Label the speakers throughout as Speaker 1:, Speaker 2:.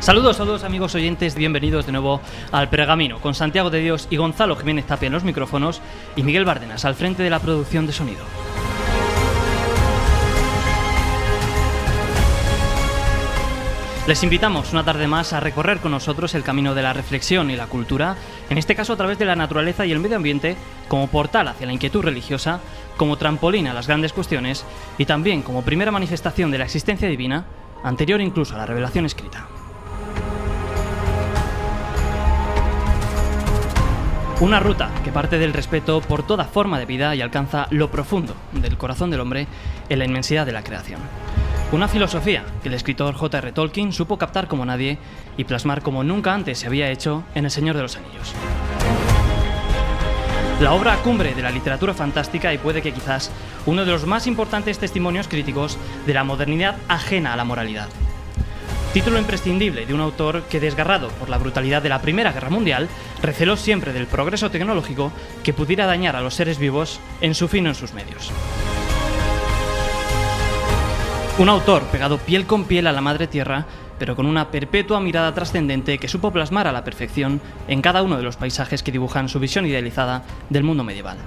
Speaker 1: Saludos amigos oyentes, bienvenidos de nuevo al Pergamino, con Santiago de Dios y Gonzalo Jiménez Tapia en los micrófonos y Miguel Bárdenas al frente de la producción de sonido. Les invitamos una tarde más a recorrer con nosotros el camino de la reflexión y la cultura, en este caso a través de la naturaleza y el medio ambiente, como portal hacia la inquietud religiosa, como trampolín a las grandes cuestiones y también como primera manifestación de la existencia divina, anterior incluso a la revelación escrita. Una ruta que parte del respeto por toda forma de vida y alcanza lo profundo del corazón del hombre en la inmensidad de la creación. Una filosofía que el escritor J.R. Tolkien supo captar como nadie y plasmar como nunca antes se había hecho en El Señor de los Anillos. La obra cumbre de la literatura fantástica y puede que quizás uno de los más importantes testimonios críticos de la modernidad ajena a la moralidad. Título imprescindible de un autor que, desgarrado por la brutalidad de la Primera Guerra Mundial, receló siempre del progreso tecnológico que pudiera dañar a los seres vivos en su fin o en sus medios. Un autor pegado piel con piel a la madre tierra, pero con una perpetua mirada trascendente que supo plasmar a la perfección en cada uno de los paisajes que dibujan su visión idealizada del mundo medieval.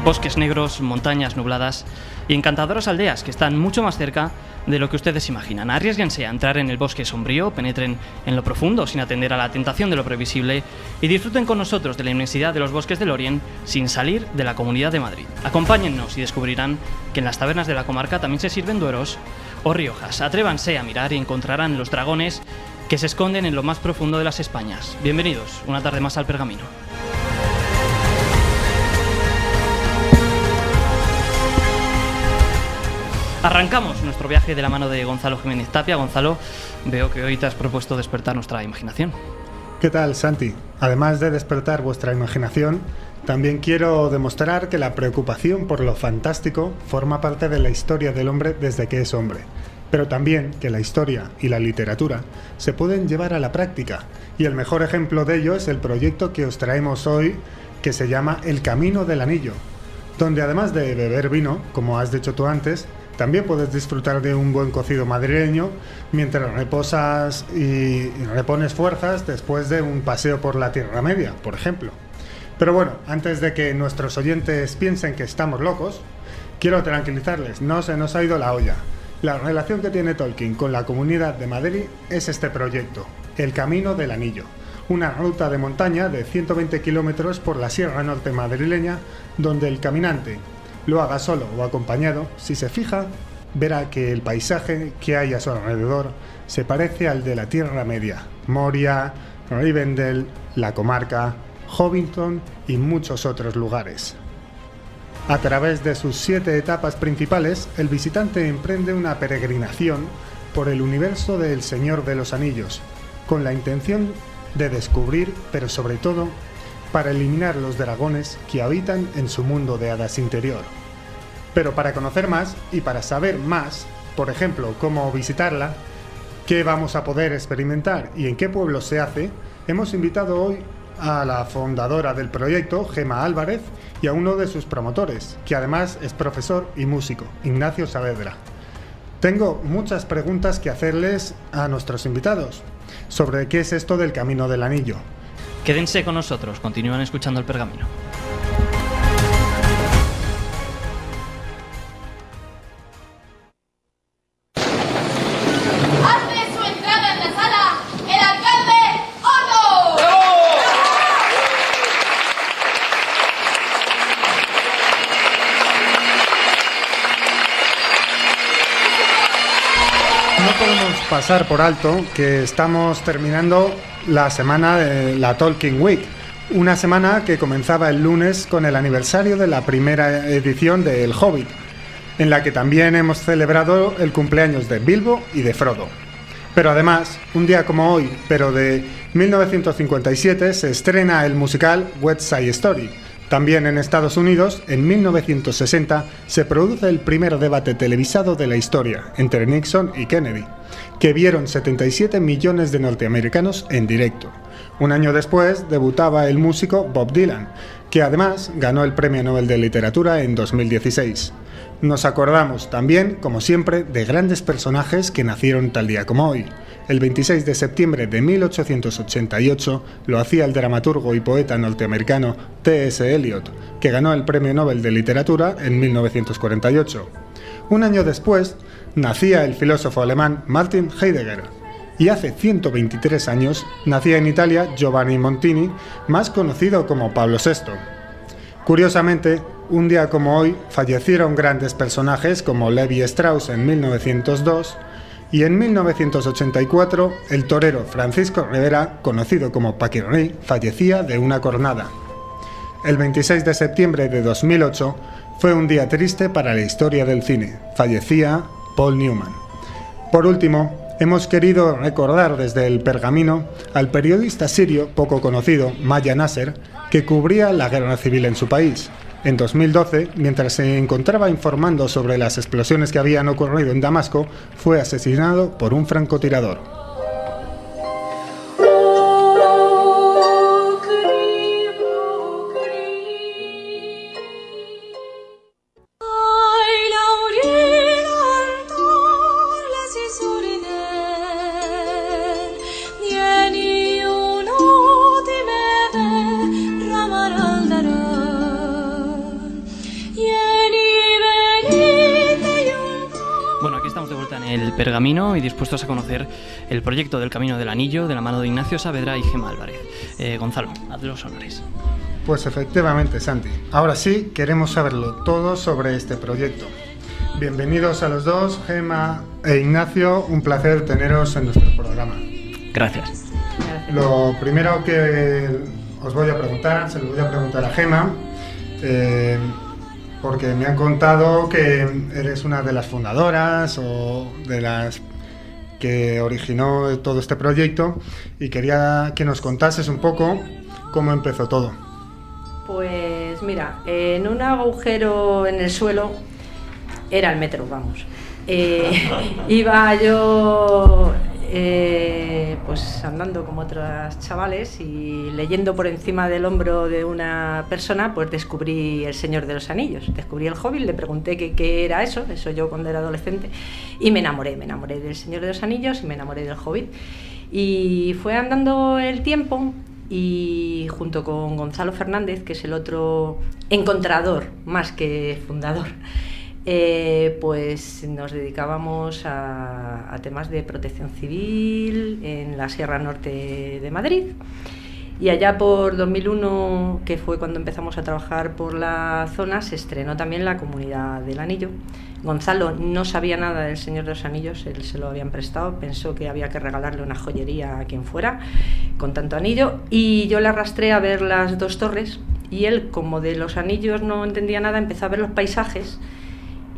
Speaker 1: Bosques negros, montañas nubladas y encantadoras aldeas que están mucho más cerca de lo que ustedes imaginan. Arriésguense a entrar en el bosque sombrío, penetren en lo profundo sin atender a la tentación de lo previsible y disfruten con nosotros de la inmensidad de los bosques del Orient sin salir de la Comunidad de Madrid. Acompáñennos y descubrirán que en las tabernas de la comarca también se sirven dueros o riojas. Atrévanse a mirar y encontrarán los dragones que se esconden en lo más profundo de las Españas. Bienvenidos una tarde más al Pergamino. Arrancamos nuestro viaje de la mano de Gonzalo Jiménez Tapia. Gonzalo, veo que hoy te has propuesto despertar nuestra imaginación.
Speaker 2: ¿Qué tal, Santi? Además de despertar vuestra imaginación, también quiero demostrar que la preocupación por lo fantástico forma parte de la historia del hombre desde que es hombre, pero también que la historia y la literatura se pueden llevar a la práctica, y el mejor ejemplo de ello es el proyecto que os traemos hoy, que se llama El Camino del Anillo, donde además de beber vino, como has dicho tú antes, también puedes disfrutar de un buen cocido madrileño mientras reposas y repones fuerzas después de un paseo por la Tierra Media, por ejemplo. Pero bueno, antes de que nuestros oyentes piensen que estamos locos, quiero tranquilizarles, no se nos ha ido la olla. La relación que tiene Tolkien con la Comunidad de Madrid es este proyecto, El Camino del Anillo, una ruta de montaña de 120 kilómetros por la Sierra Norte madrileña, donde el caminante, lo haga solo o acompañado, si se fija, verá que el paisaje que hay a su alrededor se parece al de la Tierra Media, Moria, Rivendell, la comarca, Hobbiton y muchos otros lugares. A través de sus 7 etapas principales, el visitante emprende una peregrinación por el universo del Señor de los Anillos, con la intención de descubrir, pero sobre todo, para eliminar los dragones que habitan en su mundo de hadas interior. Pero para conocer más y para saber más, por ejemplo, cómo visitarla, qué vamos a poder experimentar y en qué pueblo se hace, hemos invitado hoy a la fundadora del proyecto, Gemma Álvarez, y a uno de sus promotores, que además es profesor y músico, Ignacio Saavedra. Tengo muchas preguntas que hacerles a nuestros invitados sobre qué es esto del Camino del Anillo.
Speaker 1: Quédense con nosotros, continúan escuchando el Pergamino.
Speaker 3: ¡Hace su entrada en la sala el alcalde Otto!
Speaker 2: No podemos pasar por alto que estamos terminando la semana de la Tolkien Week, una semana que comenzaba el lunes con el aniversario de la primera edición de El Hobbit, en la que también hemos celebrado el cumpleaños de Bilbo y de Frodo. Pero además, un día como hoy, pero de 1957, se estrena el musical West Side Story. También en Estados Unidos, en 1960, se produce el primer debate televisado de la historia entre Nixon y Kennedy, que vieron 77 millones de norteamericanos en directo. Un año después debutaba el músico Bob Dylan, que además ganó el Premio Nobel de Literatura en 2016. Nos acordamos también, como siempre, de grandes personajes que nacieron tal día como hoy. El 26 de septiembre de 1888 lo hacía el dramaturgo y poeta norteamericano T.S. Eliot, que ganó el Premio Nobel de Literatura en 1948. Un año después, nacía el filósofo alemán Martin Heidegger. Y hace 123 años nacía en Italia Giovanni Montini, más conocido como Pablo VI. Curiosamente, un día como hoy fallecieron grandes personajes como Levi Strauss en 1902 y en 1984 el torero Francisco Rivera, conocido como Paquirri, fallecía de una cornada. El 26 de septiembre de 2008 fue un día triste para la historia del cine. Fallecía Paul Newman. Por último, hemos querido recordar desde El Pergamino al periodista sirio poco conocido, Maya Nasser, que cubría la guerra civil en su país. En 2012, mientras se encontraba informando sobre las explosiones que habían ocurrido en Damasco, fue asesinado por un francotirador.
Speaker 1: Pergamino y dispuestos a conocer el proyecto del Camino del Anillo de la mano de Ignacio Saavedra y Gemma Álvarez. Gonzalo, haz los honores.
Speaker 2: Pues efectivamente, Santi. Ahora sí, queremos saberlo todo sobre este proyecto. Bienvenidos a los dos, Gemma e Ignacio. Un placer teneros en nuestro programa.
Speaker 1: Gracias.
Speaker 2: Lo primero que os voy a preguntar, se lo voy a preguntar a Gemma, porque me han contado que eres una de las fundadoras o de las que originó todo este proyecto y quería que nos contases un poco cómo empezó todo.
Speaker 4: Pues mira, en un agujero en el suelo, era el metro, vamos, iba yo pues andando como otros chavales y leyendo por encima del hombro de una persona, pues descubrí El Señor de los Anillos, descubrí el Hobbit, le pregunté qué era eso yo cuando era adolescente, y me enamoré del Señor de los Anillos y me enamoré del Hobbit. Y fue andando el tiempo y junto con Gonzalo Fernández, que es el otro encontrador más que fundador, pues nos dedicábamos a temas de protección civil en la Sierra Norte de Madrid, y allá por 2001, que fue cuando empezamos a trabajar por la zona, se estrenó también La Comunidad del Anillo. Gonzalo no sabía nada del Señor de los Anillos, él se lo habían prestado, pensó que había que regalarle una joyería a quien fuera con tanto anillo, y yo le arrastré a ver las dos torres, y él, como de los anillos no entendía nada, empezó a ver los paisajes.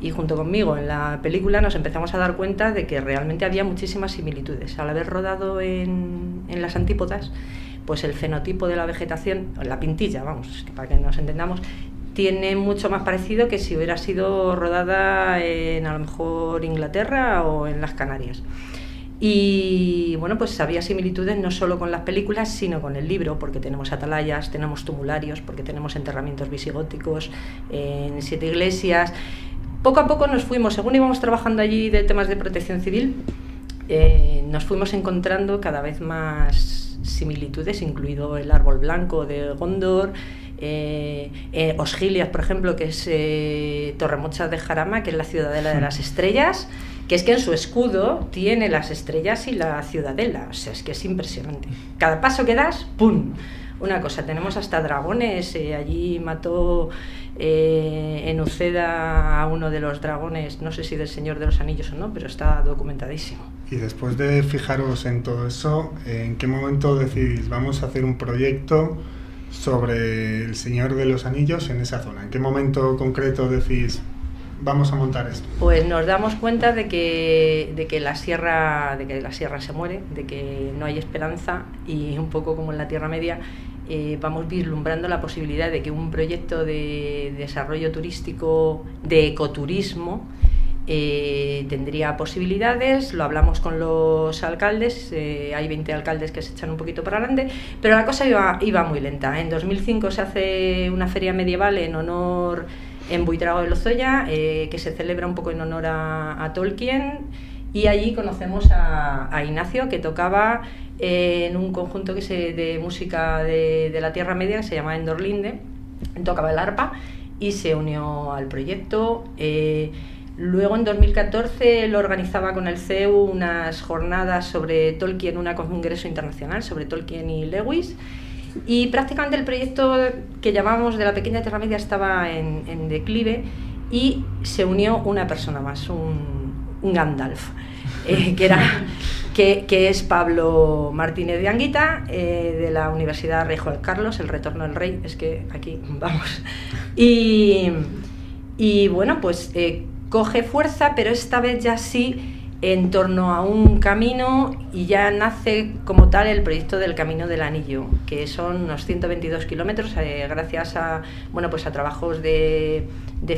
Speaker 4: Y junto conmigo en la película nos empezamos a dar cuenta de que realmente había muchísimas similitudes. Al haber rodado en las antípodas, pues el fenotipo de la vegetación, la pintilla, vamos, para que nos entendamos, tiene mucho más parecido que si hubiera sido rodada en a lo mejor Inglaterra o en las Canarias. Y bueno, pues había similitudes no solo con las películas, sino con el libro, porque tenemos atalayas, tenemos tumularios, porque tenemos enterramientos visigóticos en 7 iglesias. Poco a poco nos fuimos, según íbamos trabajando allí de temas de protección civil, nos fuimos encontrando cada vez más similitudes, incluido el árbol blanco de Gondor, Osgiliath, por ejemplo, que es Torremocha de Jarama, que es la ciudadela de las estrellas, que es que en su escudo tiene las estrellas y la ciudadela, o sea, es que es impresionante. Cada paso que das, ¡pum! Una cosa, tenemos hasta dragones, allí mató en Uceda a uno de los dragones, no sé si del Señor de los Anillos o no, pero está documentadísimo.
Speaker 2: Y después de fijaros en todo eso, ¿en qué momento decidís vamos a hacer un proyecto sobre el Señor de los Anillos en esa zona? ¿En qué momento concreto decís vamos a montar esto?
Speaker 4: Pues nos damos cuenta de que la sierra se muere, de que no hay esperanza, y un poco como en la Tierra Media vamos vislumbrando la posibilidad de que un proyecto de desarrollo turístico, de ecoturismo, tendría posibilidades. Lo hablamos con los alcaldes, hay 20 alcaldes que se echan un poquito para adelante, pero la cosa iba muy lenta. En 2005 se hace una feria medieval en honor en Buitrago de Lozoya, que se celebra un poco en honor a Tolkien, y allí conocemos a Ignacio, que tocaba en un conjunto de música de la Tierra Media que se llama Endorlinde, tocaba el arpa y se unió al proyecto. Luego en 2014 él organizaba con el CEU unas jornadas sobre Tolkien, un congreso internacional sobre Tolkien y Lewis, y prácticamente el proyecto que llamamos de la pequeña Tierra Media estaba en declive, y se unió una persona más, un Gandalf, que es Pablo Martínez de Anguita, de la Universidad Rey Juan Carlos, el Retorno del Rey, es que aquí vamos. Y bueno, pues coge fuerza, pero esta vez ya sí en torno a un camino, y ya nace como tal el proyecto del Camino del Anillo, que son unos 122 kilómetros, gracias a, bueno, pues a trabajos de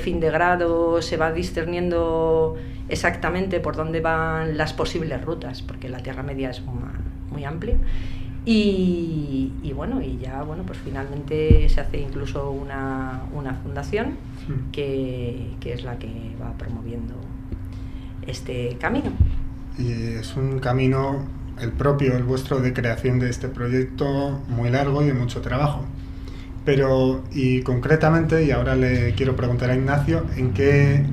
Speaker 4: fin de grado se va discerniendo exactamente por dónde van las posibles rutas, porque la Tierra Media es muy amplia. Y bueno, y ya bueno, pues finalmente se hace incluso una fundación que es la que va promoviendo este camino.
Speaker 2: Y es un camino, el vuestro, de creación de este proyecto, muy largo y de mucho trabajo. Pero, y concretamente, y ahora le quiero preguntar a Ignacio, en que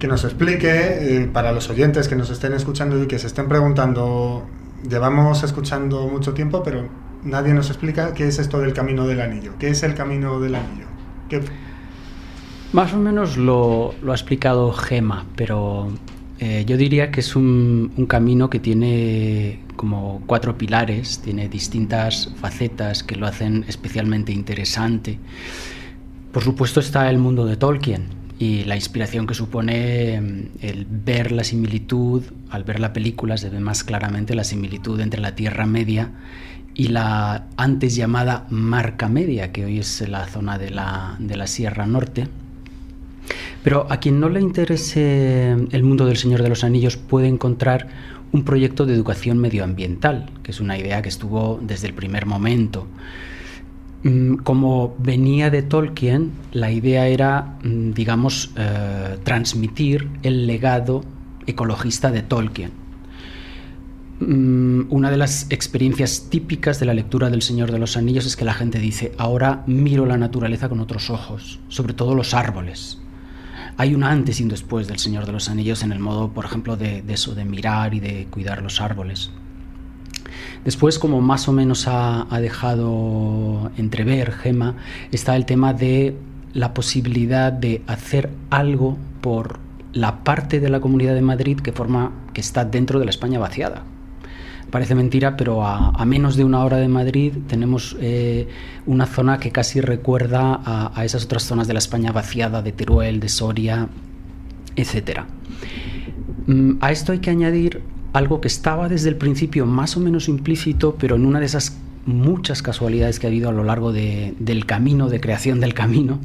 Speaker 2: nos explique, para los oyentes que nos estén escuchando y que se estén preguntando, llevamos escuchando mucho tiempo, pero nadie nos explica qué es esto del Camino del Anillo. ¿Qué es el Camino del Anillo?
Speaker 5: Más o menos lo ha explicado Gema, pero yo diría que es un camino que tiene como 4 pilares, tiene distintas facetas que lo hacen especialmente interesante. Por supuesto está el mundo de Tolkien y la inspiración que supone el ver la similitud. Al ver la película se ve más claramente la similitud entre la Tierra Media y la antes llamada Marca Media, que hoy es la zona de la Sierra Norte. Pero a quien no le interese el mundo del Señor de los Anillos puede encontrar un proyecto de educación medioambiental, que es una idea que estuvo desde el primer momento. Como venía de Tolkien, la idea era, digamos, transmitir el legado ecologista de Tolkien. Una de las experiencias típicas de la lectura del Señor de los Anillos es que la gente dice: ahora miro la naturaleza con otros ojos, sobre todo los árboles. Hay un antes y un después del Señor de los Anillos en el modo, por ejemplo, de eso, de mirar y de cuidar los árboles. Después, como más o menos ha dejado entrever Gema, está el tema de la posibilidad de hacer algo por la parte de la Comunidad de Madrid que está dentro de la España vaciada. Parece mentira, pero a menos de 1 hora de Madrid tenemos una zona que casi recuerda a esas otras zonas de la España vaciada, de Teruel, de Soria, etc. A esto hay que añadir algo que estaba desde el principio más o menos implícito, pero en una de esas muchas casualidades que ha habido a lo largo del camino, de creación del camino.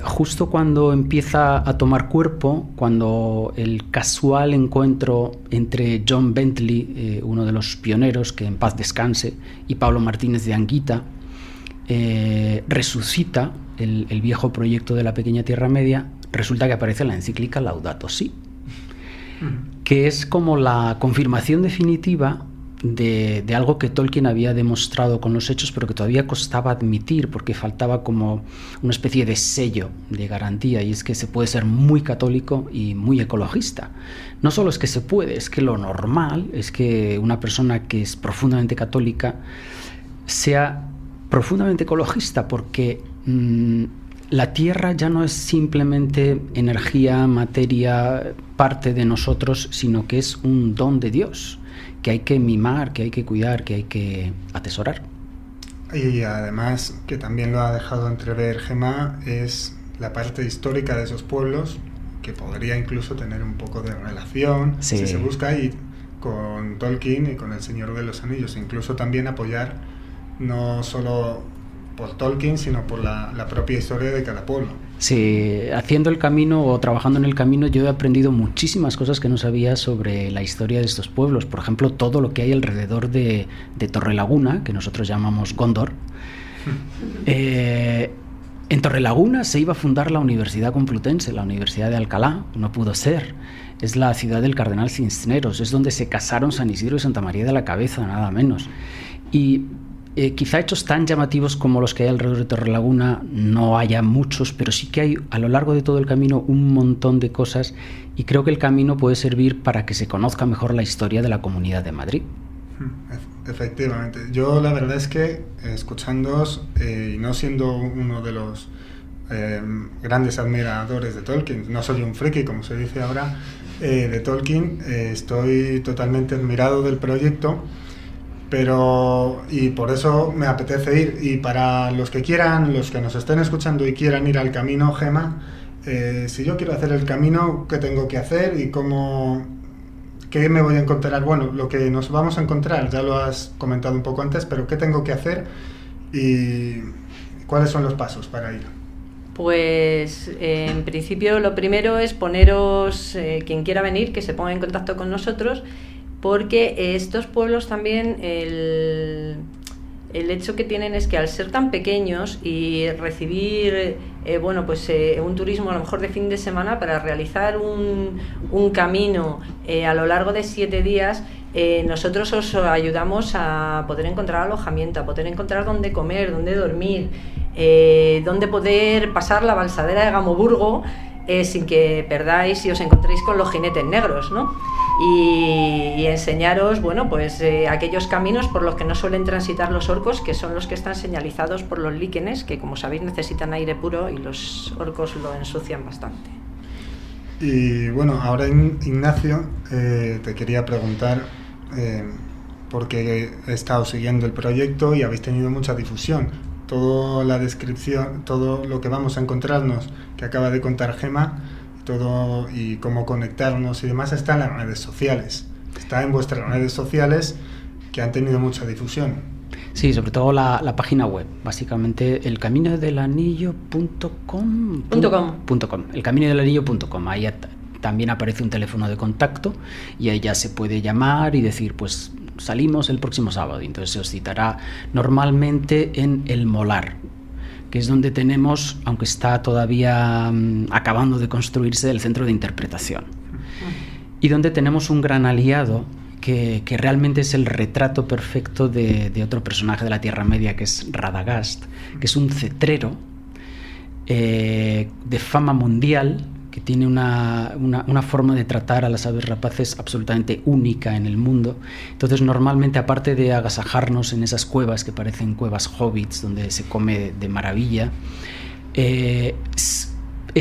Speaker 5: Justo cuando empieza a tomar cuerpo, cuando el casual encuentro entre John Bentley, uno de los pioneros, que en paz descanse, y Pablo Martínez de Anguita, resucita el viejo proyecto de la pequeña Tierra Media, resulta que aparece la encíclica Laudato Si, que es como la confirmación definitiva de algo que Tolkien había demostrado con los hechos, pero que todavía costaba admitir porque faltaba como una especie de sello de garantía, y es que se puede ser muy católico y muy ecologista. No solo es que se puede, es que lo normal es que una persona que es profundamente católica sea profundamente ecologista, porque la Tierra ya no es simplemente energía, materia, parte de nosotros, sino que es un don de Dios, que hay que mimar, que hay que cuidar, que hay que atesorar.
Speaker 2: Y además, que también lo ha dejado entrever Gema, es la parte histórica de esos pueblos, que podría incluso tener un poco de relación,
Speaker 5: sí,
Speaker 2: si se busca, y con Tolkien y con El Señor de los Anillos, incluso también apoyar no solo por Tolkien, sino por la propia historia de cada pueblo.
Speaker 5: Sí, haciendo el camino o trabajando en el camino yo he aprendido muchísimas cosas que no sabía sobre la historia de estos pueblos. Por ejemplo, todo lo que hay alrededor de Torrelaguna, que nosotros llamamos Gondor. En Torrelaguna se iba a fundar la Universidad Complutense, la Universidad de Alcalá, no pudo ser. Es la ciudad del Cardenal Cisneros, es donde se casaron San Isidro y Santa María de la Cabeza, nada menos. Y quizá hechos tan llamativos como los que hay alrededor de Torrelaguna no haya muchos, pero sí que hay a lo largo de todo el camino un montón de cosas, y creo que el camino puede servir para que se conozca mejor la historia de la Comunidad de Madrid.
Speaker 2: Efectivamente. Yo la verdad es que escuchándoos y no siendo uno de los grandes admiradores de Tolkien, no soy un friki como se dice ahora, de Tolkien, estoy totalmente admirado del proyecto, y por eso me apetece ir. Y para los que quieran, los que nos estén escuchando y quieran ir al camino, Gemma, si yo quiero hacer el camino, ¿qué tengo que hacer y qué me voy a encontrar? Bueno, lo que nos vamos a encontrar ya lo has comentado un poco antes, pero ¿qué tengo que hacer y cuáles son los pasos para ir?
Speaker 4: Pues en principio lo primero es poneros, quien quiera venir, que se ponga en contacto con nosotros, porque estos pueblos también, el hecho que tienen es que al ser tan pequeños y recibir un turismo a lo mejor de fin de semana para realizar un camino a lo largo de 7 días, nosotros os ayudamos a poder encontrar alojamiento, a poder encontrar dónde comer, dónde dormir, dónde poder pasar la balsadera de Gamoburgo sin que perdáis y os encontréis con los jinetes negros, ¿no? Y enseñaros, aquellos caminos por los que no suelen transitar los orcos, que son los que están señalizados por los líquenes, que como sabéis necesitan aire puro y los orcos lo ensucian bastante.
Speaker 2: Y bueno, ahora Ignacio, te quería preguntar, porque he estado siguiendo el proyecto y habéis tenido mucha difusión. Toda la descripción, todo lo que vamos a encontrarnos, que acaba de contar Gemma, todo y cómo conectarnos y demás, está en las redes sociales. Está en vuestras redes sociales, que han tenido mucha difusión.
Speaker 5: Sí, sobre todo la página web, básicamente elcaminodelanillo.com. Elcaminodelanillo.com. Ahí también aparece un teléfono de contacto y ahí ya se puede llamar y decir, pues salimos el próximo sábado. Y entonces se os citará normalmente en El Molar, que es donde tenemos, aunque está todavía acabando de construirse, el centro de interpretación. Y donde tenemos un gran aliado que realmente es el retrato perfecto de otro personaje de la Tierra Media, que es Radagast, que es un cetrero de fama mundial, que tiene una forma de tratar a las aves rapaces absolutamente única en el mundo. Entonces, normalmente, aparte de agasajarnos en esas cuevas que parecen cuevas hobbits, donde se come de maravilla, es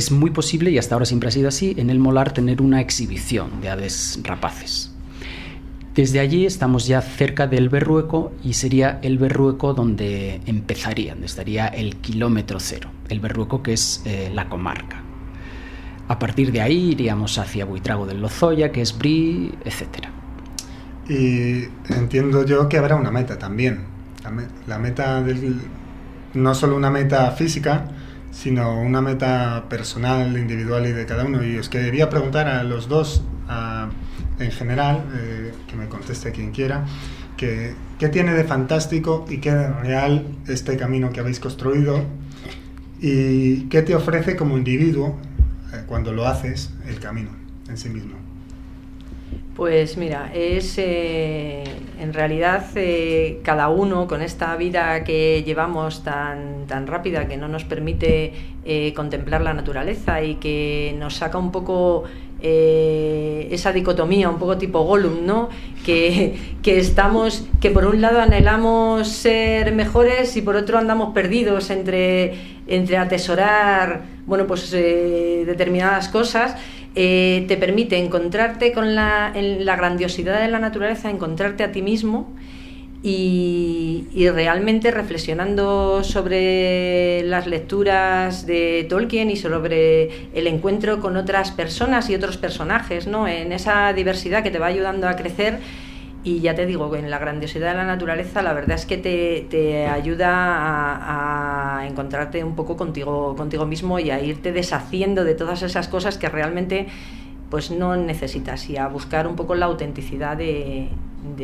Speaker 5: muy posible, y hasta ahora siempre ha sido así, en El Molar tener una exhibición de aves rapaces. Desde allí estamos ya cerca del Berrueco, y sería el Berrueco donde empezaría, donde estaría el kilómetro cero. El Berrueco, que es la comarca. A partir de ahí iríamos hacia Buitrago del Lozoya, que es Brí, etc.
Speaker 2: Y entiendo yo que habrá una meta también. La meta no solo una meta física, sino una meta personal, individual y de cada uno. Y os quería preguntar a los dos, en general, que me conteste quien quiera, ¿qué tiene de fantástico y qué de real este camino que habéis construido? ¿Y qué te ofrece como individuo cuando lo haces, el camino en sí mismo?
Speaker 4: Pues mira, es en realidad cada uno con esta vida que llevamos tan rápida, que no nos permite contemplar la naturaleza y que nos saca un poco esa dicotomía, un poco tipo Gollum, ¿no? Que por un lado anhelamos ser mejores y por otro andamos perdidos entre atesorar determinadas cosas. Te permite encontrarte en la grandiosidad de la naturaleza, encontrarte a ti mismo y realmente reflexionando sobre las lecturas de Tolkien y sobre el encuentro con otras personas y otros personajes, ¿no? En esa diversidad que te va ayudando a crecer. Y ya te digo, en la grandiosidad de la naturaleza, la verdad es que te ayuda a encontrarte un poco contigo mismo y a irte deshaciendo de todas esas cosas que realmente pues no necesitas, y a buscar un poco la autenticidad de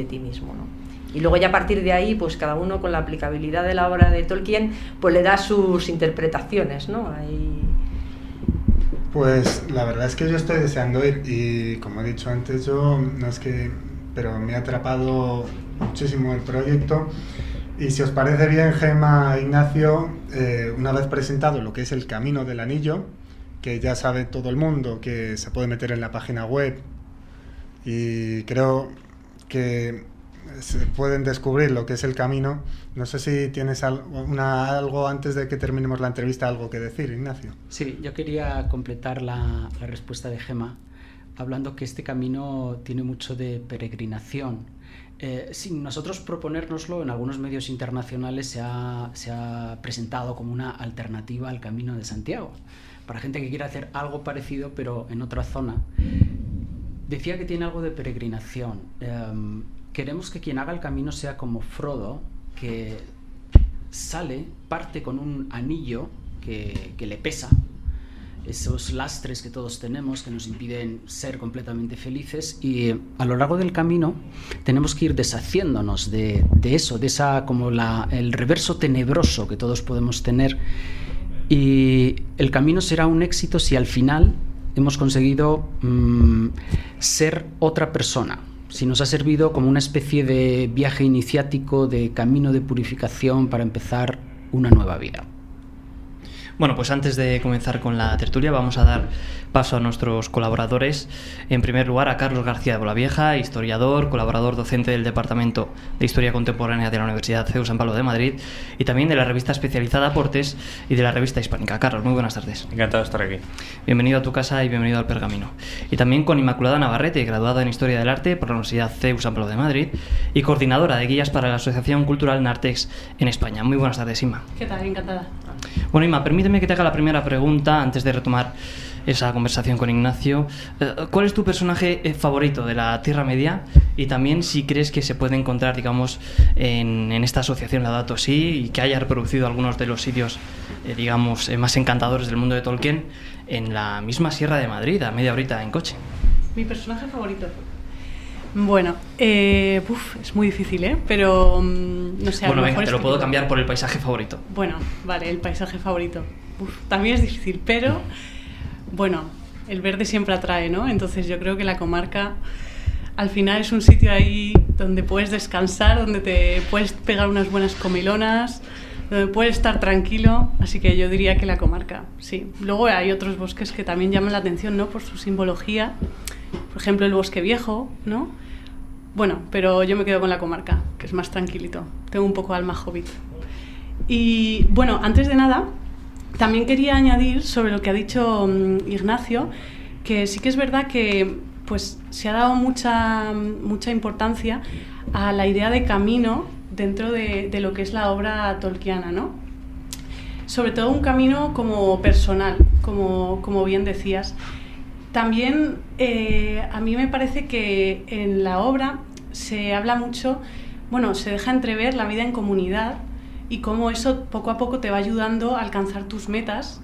Speaker 4: ti mismo, ¿no? Y luego ya a partir de ahí, pues cada uno con la aplicabilidad de la obra de Tolkien, pues le da sus interpretaciones, ¿no? Ahí...
Speaker 2: Pues la verdad es que yo estoy deseando ir y como he dicho antes yo, no es que, pero me ha atrapado muchísimo el proyecto y si os parece bien, Gemma, Ignacio, una vez presentado lo que es el Camino del Anillo, que ya sabe todo el mundo que se puede meter en la página web y creo que se pueden descubrir lo que es el camino. No sé si tienes algo antes de que terminemos la entrevista, algo que decir, Ignacio.
Speaker 5: Sí, yo quería completar la respuesta de Gemma, hablando que este camino tiene mucho de peregrinación. Sin nosotros proponérnoslo, en algunos medios internacionales se ha presentado como una alternativa al Camino de Santiago, para gente que quiera hacer algo parecido, pero en otra zona. Decía que tiene algo de peregrinación. Queremos que quien haga el camino sea como Frodo, que parte con un anillo que le pesa, esos lastres que todos tenemos que nos impiden ser completamente felices, y a lo largo del camino tenemos que ir deshaciéndonos de eso, de esa como el reverso tenebroso que todos podemos tener, y el camino será un éxito si al final hemos conseguido ser otra persona. Si nos ha servido como una especie de viaje iniciático, de camino de purificación para empezar una nueva vida.
Speaker 1: Bueno, pues antes de comenzar con la tertulia vamos a dar paso a nuestros colaboradores. En primer lugar a Carlos García de Bolavieja, historiador, colaborador docente del Departamento de Historia Contemporánea de la Universidad CEU San Pablo de Madrid y también de la revista especializada Aportes y de la revista Hispánica. Carlos, muy buenas tardes.
Speaker 6: Encantado de estar aquí.
Speaker 1: Bienvenido a tu casa y bienvenido al Pergamino. Y también con Inmaculada Navarrete, graduada en Historia del Arte por la Universidad CEU San Pablo de Madrid y coordinadora de guías para la Asociación Cultural Nartex en España. Muy buenas tardes, Inma.
Speaker 7: ¿Qué tal? Encantada.
Speaker 1: Bueno, Inma, permíteme que te haga la primera pregunta antes de retomar esa conversación con Ignacio. ¿Cuál es tu personaje favorito de la Tierra Media? Y también si crees que se puede encontrar, digamos, en esta asociación Laudato Si y que haya reproducido algunos de los sitios, digamos, más encantadores del mundo de Tolkien en la misma Sierra de Madrid, a media horita en coche.
Speaker 7: Mi personaje favorito. Bueno, es muy difícil, pero no sé.
Speaker 1: Bueno, venga, te lo puedo cambiar por el paisaje favorito.
Speaker 7: Bueno, vale, el paisaje favorito. También es difícil, pero bueno, el verde siempre atrae, ¿no? Entonces yo creo que la comarca al final es un sitio ahí donde puedes descansar, donde te puedes pegar unas buenas comilonas, donde puedes estar tranquilo, así que yo diría que la comarca, sí. Luego hay otros bosques que también llaman la atención, ¿no? Por su simbología, por ejemplo el Bosque Viejo, ¿no? Bueno, pero yo me quedo con la comarca, que es más tranquilito. Tengo un poco alma hobbit. Y bueno, antes de nada, también quería añadir sobre lo que ha dicho Ignacio, que sí que es verdad que pues, se ha dado mucha importancia a la idea de camino dentro de lo que es la obra tolkiana, ¿no? Sobre todo un camino como personal, como bien decías. También a mí me parece que en la obra se habla mucho, bueno, se deja entrever la vida en comunidad y cómo eso poco a poco te va ayudando a alcanzar tus metas.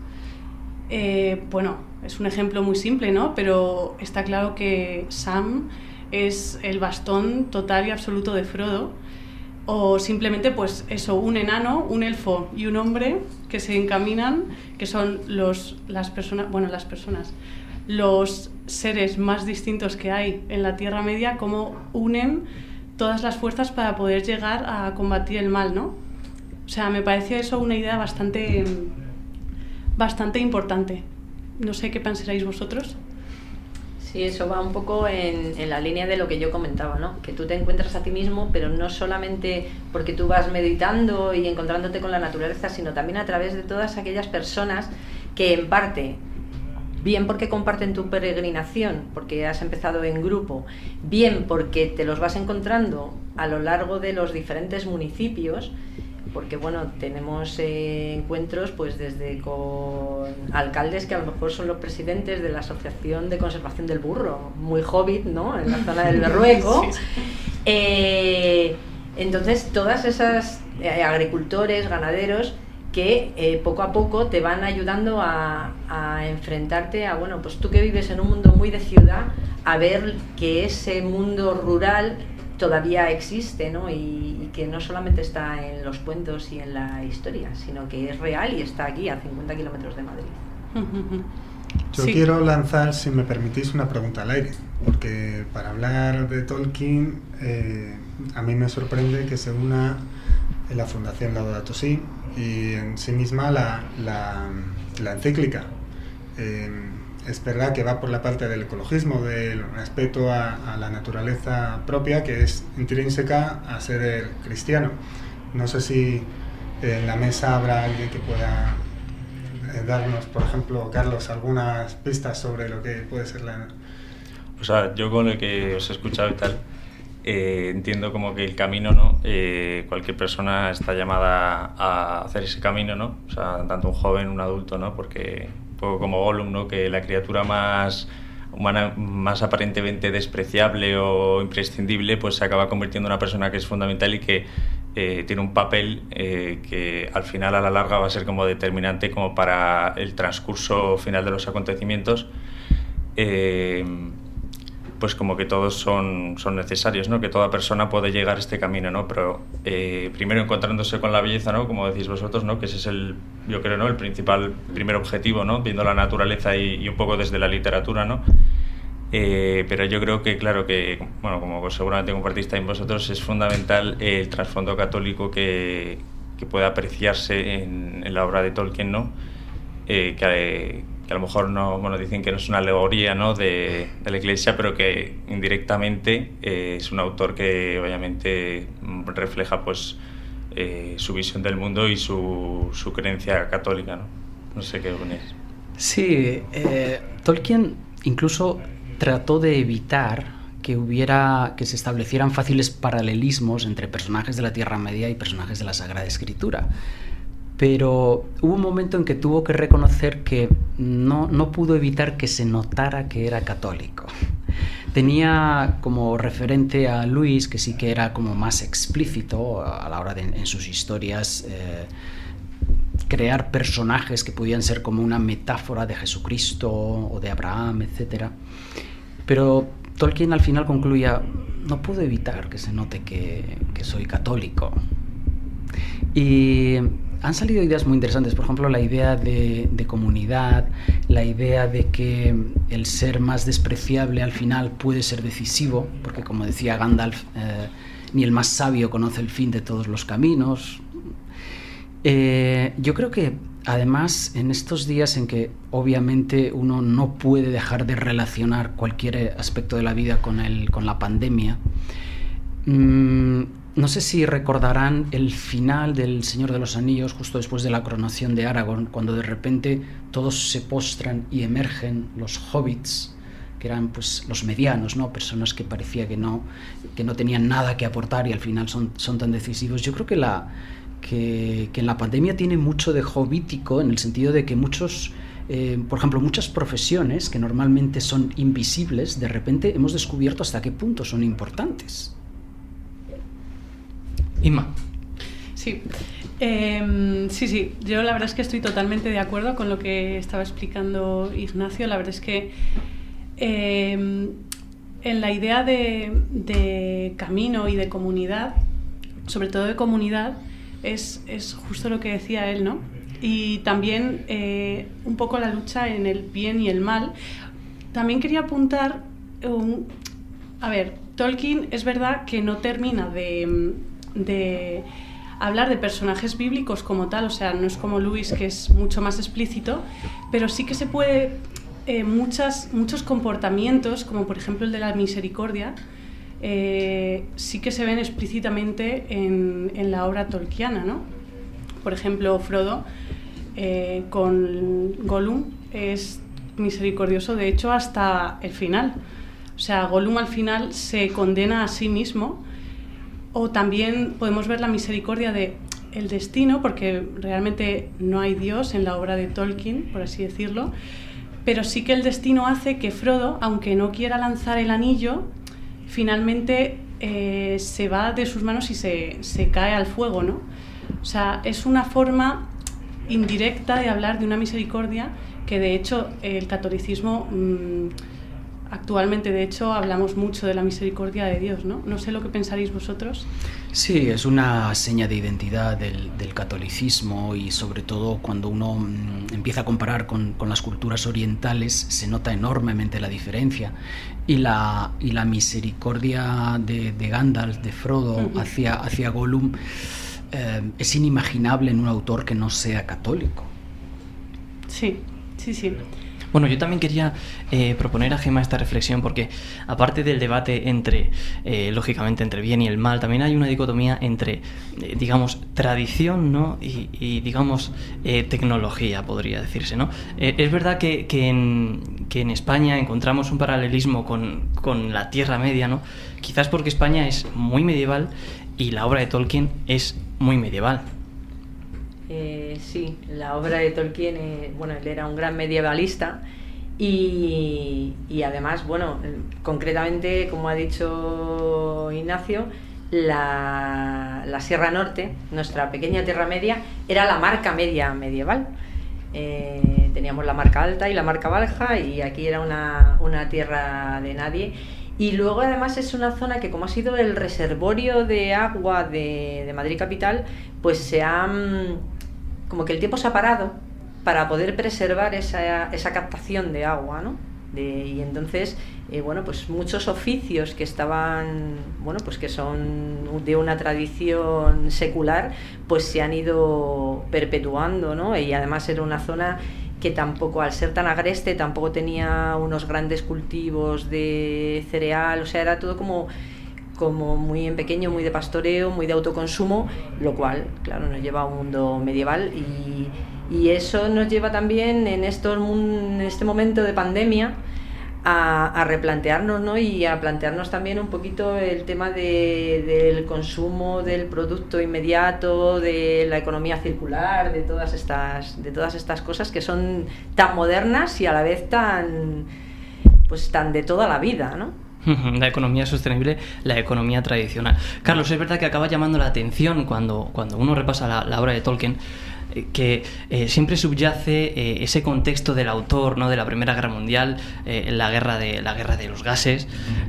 Speaker 7: Bueno, es un ejemplo muy simple, ¿no? Pero está claro que Sam es el bastón total y absoluto de Frodo, o simplemente pues eso, un enano, un elfo y un hombre que se encaminan, que son los seres más distintos que hay en la Tierra Media, cómo unen todas las fuerzas para poder llegar a combatir el mal, ¿no? O sea, me pareció eso una idea bastante importante. No sé qué pensaréis vosotros.
Speaker 4: Sí, eso va un poco en la línea de lo que yo comentaba, ¿no? Que tú te encuentras a ti mismo, pero no solamente porque tú vas meditando y encontrándote con la naturaleza, sino también a través de todas aquellas personas que en parte, bien porque comparten tu peregrinación, porque has empezado en grupo, bien porque te los vas encontrando a lo largo de los diferentes municipios, porque bueno, tenemos encuentros pues desde con alcaldes que a lo mejor son los presidentes de la Asociación de Conservación del Burro, muy hobbit, ¿no? En la zona del Berrueco. Sí. Entonces, todas esas agricultores, ganaderos, que poco a poco te van ayudando a enfrentarte a, bueno, pues tú que vives en un mundo muy de ciudad, a ver que ese mundo rural todavía existe, ¿no? Y que no solamente está en los cuentos y en la historia, sino que es real y está aquí a 50 kilómetros de Madrid.
Speaker 2: Yo quiero lanzar, si me permitís, una pregunta al aire, porque para hablar de Tolkien a mí me sorprende que se una la Fundación Laudato Si y en sí misma la encíclica. Es verdad que va por la parte del ecologismo, del respeto a la naturaleza propia, que es intrínseca a ser cristiano. No sé si en la mesa habrá alguien que pueda darnos, por ejemplo, Carlos, algunas pistas sobre lo que puede ser la...
Speaker 6: O sea, yo con lo que os he escuchado y tal, entiendo como que el camino, ¿no? Cualquier persona está llamada a hacer ese camino, ¿no? O sea, tanto un joven, un adulto, ¿no? Porque un poco como Gollum, ¿no? Que la criatura más humana, más aparentemente despreciable o imprescindible, pues se acaba convirtiendo en una persona que es fundamental y que tiene un papel que al final, a la larga, va a ser como determinante como para el transcurso final de los acontecimientos. Pues como que todos son necesarios, ¿no? Que toda persona puede llegar a este camino, ¿no? Pero primero encontrándose con la belleza, ¿no? Como decís vosotros, ¿no? Que ese es yo creo, ¿no? El primer objetivo, ¿no? Viendo la naturaleza y un poco desde la literatura, ¿no? Pero yo creo que, claro, que, bueno, como seguramente compartís también vosotros, es fundamental el trasfondo católico que puede apreciarse en la obra de Tolkien, ¿no? Que a lo mejor no, bueno, dicen que no es una alegoría, ¿no? de la Iglesia, pero que indirectamente es un autor que obviamente refleja, pues, su visión del mundo y su creencia católica, ¿no? No sé qué opináis.
Speaker 5: Sí, Tolkien incluso trató de evitar que se establecieran fáciles paralelismos entre personajes de la Tierra Media y personajes de la Sagrada Escritura. Pero hubo un momento en que tuvo que reconocer que no pudo evitar que se notara que era católico. Tenía como referente a Lewis, que sí que era como más explícito a la hora de, en sus historias, crear personajes que podían ser como una metáfora de Jesucristo o de Abraham, etc. Pero Tolkien al final concluía: no puedo evitar que se note que soy católico. Y han salido ideas muy interesantes, por ejemplo, la idea de comunidad, la idea de que el ser más despreciable al final puede ser decisivo, porque como decía Gandalf, ni el más sabio conoce el fin de todos los caminos. Yo creo que además en estos días en que obviamente uno no puede dejar de relacionar cualquier aspecto de la vida con la pandemia, no sé si recordarán el final del Señor de los Anillos, justo después de la coronación de Aragorn, cuando de repente todos se postran y emergen los hobbits, que eran pues los medianos, ¿no? Personas que parecía que no tenían nada que aportar y al final son tan decisivos. Yo creo que en la pandemia tiene mucho de hobbítico, en el sentido de que muchos, por ejemplo, muchas profesiones que normalmente son invisibles, de repente hemos descubierto hasta qué punto son importantes.
Speaker 1: Inma.
Speaker 7: Sí. Sí, yo la verdad es que estoy totalmente de acuerdo con lo que estaba explicando Ignacio. La verdad es que en la idea de camino y de comunidad, sobre todo de comunidad, es justo lo que decía él, ¿no? Y también un poco la lucha en el bien y el mal. También quería apuntar, a ver, Tolkien es verdad que no termina de hablar de personajes bíblicos como tal, o sea, no es como Lewis, que es mucho más explícito, pero sí que se puede, muchos comportamientos, como por ejemplo el de la misericordia, sí que se ven explícitamente en la obra tolkiana, ¿no? Por ejemplo, Frodo con Gollum es misericordioso, de hecho, hasta el final. O sea, Gollum al final se condena a sí mismo. O también podemos ver la misericordia del destino, porque realmente no hay Dios en la obra de Tolkien, por así decirlo, pero sí que el destino hace que Frodo, aunque no quiera lanzar el anillo, finalmente se va de sus manos y se cae al fuego, ¿no? O sea, es una forma indirecta de hablar de una misericordia que, de hecho, el catolicismo Actualmente, de hecho, hablamos mucho de la misericordia de Dios, ¿no? No sé lo que pensaréis vosotros.
Speaker 5: Sí, es una seña de identidad del catolicismo, y sobre todo cuando uno empieza a comparar con las culturas orientales se nota enormemente la diferencia, y la misericordia de Gandalf, de Frodo, hacia Gollum es inimaginable en un autor que no sea católico.
Speaker 7: Sí.
Speaker 1: Bueno, yo también quería proponer a Gemma esta reflexión, porque aparte del debate entre, lógicamente, entre bien y el mal, también hay una dicotomía entre, digamos, tradición, ¿no? y digamos, tecnología, podría decirse, ¿no? Es verdad que en España encontramos un paralelismo con la Tierra Media, ¿no? Quizás porque España es muy medieval y la obra de Tolkien es muy medieval.
Speaker 4: Sí, la obra de Tolkien, él era un gran medievalista y además, concretamente, como ha dicho Ignacio, la Sierra Norte, nuestra pequeña Tierra Media, era la marca media medieval. Teníamos la marca alta y la marca baja, y aquí era una tierra de nadie. Y luego además es una zona que, como ha sido el reservorio de agua de Madrid capital, pues como que el tiempo se ha parado para poder preservar esa captación de agua, ¿no? Y entonces, pues muchos oficios que estaban, pues que son de una tradición secular, pues se han ido perpetuando, ¿no? Y además era una zona que tampoco, al ser tan agreste, tampoco tenía unos grandes cultivos de cereal, o sea, era todo como muy en pequeño, muy de pastoreo, muy de autoconsumo, lo cual, claro, nos lleva a un mundo medieval, y eso nos lleva también en este momento de pandemia a replantearnos, ¿no? Y a plantearnos también un poquito el tema del consumo del producto inmediato, de la economía circular, de todas estas cosas que son tan modernas y a la vez tan de toda la vida, ¿no?
Speaker 1: La economía sostenible, la economía tradicional. Carlos, es verdad que acaba llamando la atención cuando uno repasa la obra de Tolkien, que siempre subyace ese contexto del autor, ¿no? De la Primera Guerra Mundial, la guerra de los gases,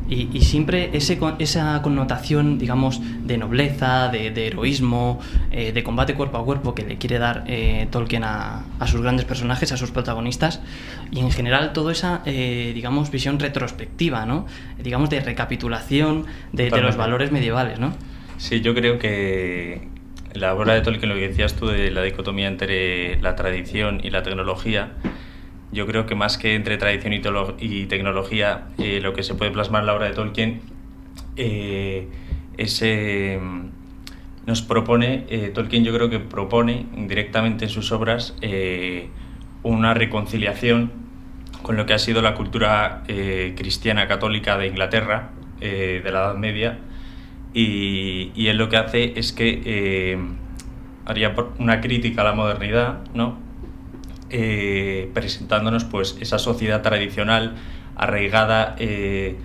Speaker 1: y siempre esa connotación, digamos, de nobleza, de heroísmo, de combate cuerpo a cuerpo que le quiere dar Tolkien a sus grandes personajes, a sus protagonistas, y en general toda esa, digamos, visión retrospectiva, ¿no? Digamos, de recapitulación de los valores medievales, ¿no?
Speaker 6: Sí, yo creo que la obra de Tolkien, lo que decías tú de la dicotomía entre la tradición y la tecnología, yo creo que más que entre tradición y tecnología, lo que se puede plasmar en la obra de Tolkien nos propone, Tolkien yo creo que propone directamente en sus obras una reconciliación con lo que ha sido la cultura cristiana católica de Inglaterra, de la Edad Media, y él lo que hace es que haría una crítica a la modernidad, ¿no? Presentándonos pues esa sociedad tradicional arraigada en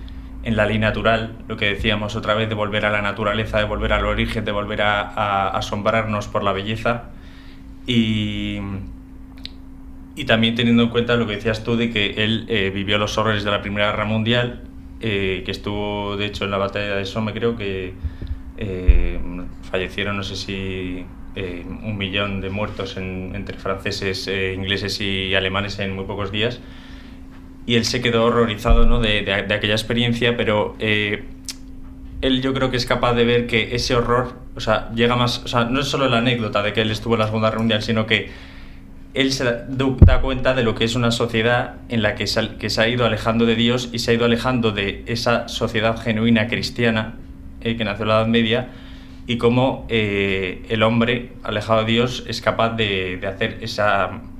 Speaker 6: la ley natural, lo que decíamos otra vez, de volver a la naturaleza, de volver al origen, de volver a asombrarnos por la belleza, y también teniendo en cuenta lo que decías tú de que él vivió los horrores de la Primera Guerra Mundial, que estuvo de hecho en la batalla de Somme, creo que fallecieron, no sé si 1 millón de muertos entre franceses, ingleses y alemanes en muy pocos días, y él se quedó horrorizado, ¿no? de aquella experiencia, pero él yo creo que es capaz de ver que ese horror, o sea, llega más, o sea, no es solo la anécdota de que él estuvo en la Segunda Guerra Mundial, sino que él se da cuenta de lo que es una sociedad en la que se ha ido alejando de Dios y se ha ido alejando de esa sociedad genuina cristiana que nació en la Edad Media, y cómo el hombre alejado de Dios es capaz de hacer